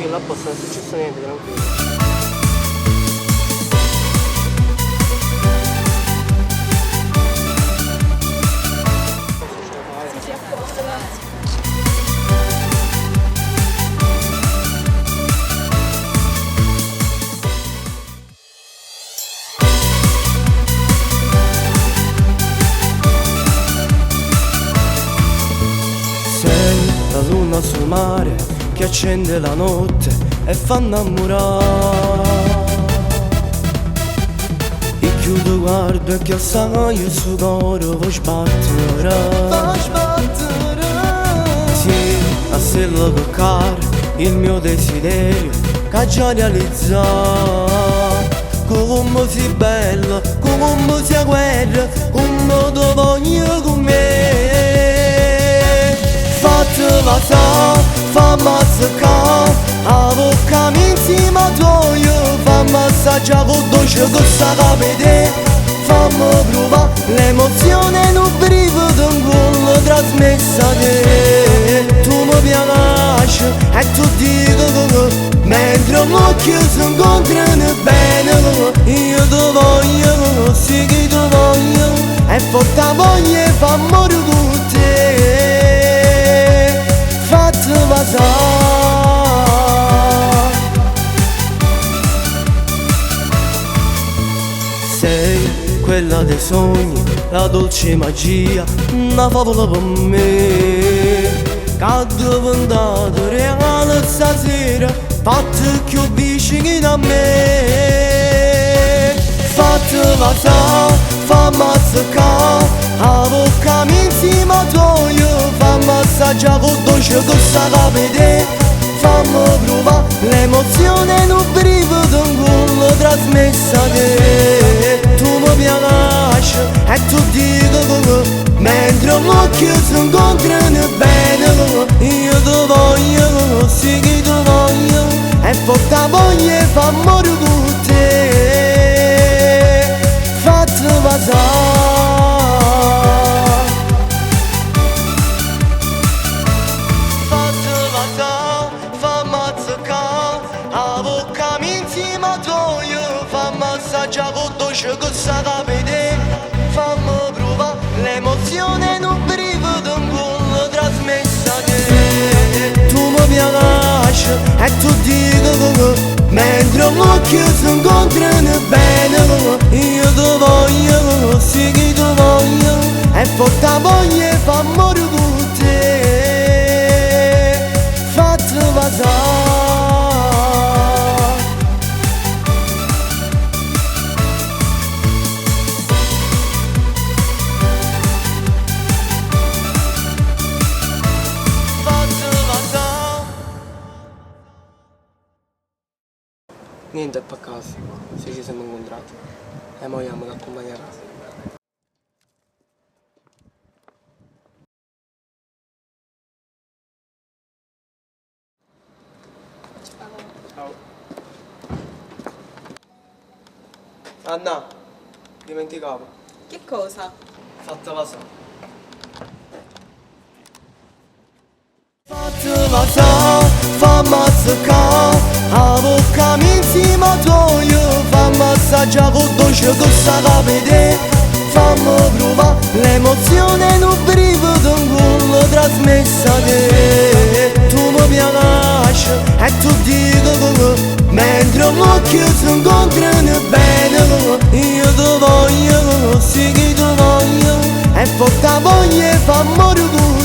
tranquillo, a posto, non è successo niente, tranquillo. Sì, a posto, grazie. Sei la luna sul mare che accende la notte e fa innamorare. E chiudo guardo e che sai il suo cuore vuoi sbattere. Sì, a se lo toccare il mio desiderio che ha già realizzato. Come sei bella, come sei guerra, come ti voglio con me. Fatti passare, fammi azzeccare, a bocca insieme a tua, fammi assaggiare con dolce che sa capire. Fammi provare l'emozione in un brivido in quello trasmessa a te. Tu mi piaci e tu dico che mentre l'occhio si incontrano bene, io ti voglio, sì che ti voglio, e forte voglia fa amore con te. Fatti passare. Sei quella dei sogni, la dolce magia, una favola per me, che è diventata reale stasera, fatti più vicini a me. Fatti passare, fammi azzeccare, a bocca insieme a tua, fammi assaggiare con dolce che sa capire. Fammi provare l'emozione in un brivido in quello trasmessa a te. Tu mi piaci e tu dico che mentre l'occhio si incontrano bene, io ti voglio, sì che ti voglio, e forte voglia fa amore con te. Fatti passare. Assaggia con dolce che sa capire. Fammi provare l'emozione in un brivido in quello trasmessa a te. Tu mi piaci e tu dico che mentre l'occhio si incontrano bene, io ti voglio, sì che ti voglio, e forte voglia fa amore con te. Fatti passare. Niente, è per caso, se ci siamo incontrati e mo andiamo ad accompagnare. Ciao. Anna, dimenticavo. Che cosa? Fatta passare. Fatti passare, fammi azzeccare, a bocca insieme a tua, fammi assaggiare con dolce che sa capire. Fammi provare l'emozione in un brivido in quello trasmessa a te. Tu mi piaci e tu dico che mentre l'occhio si incontrano bene, io ti voglio, sì che ti voglio, e forte voglia fa amore con te.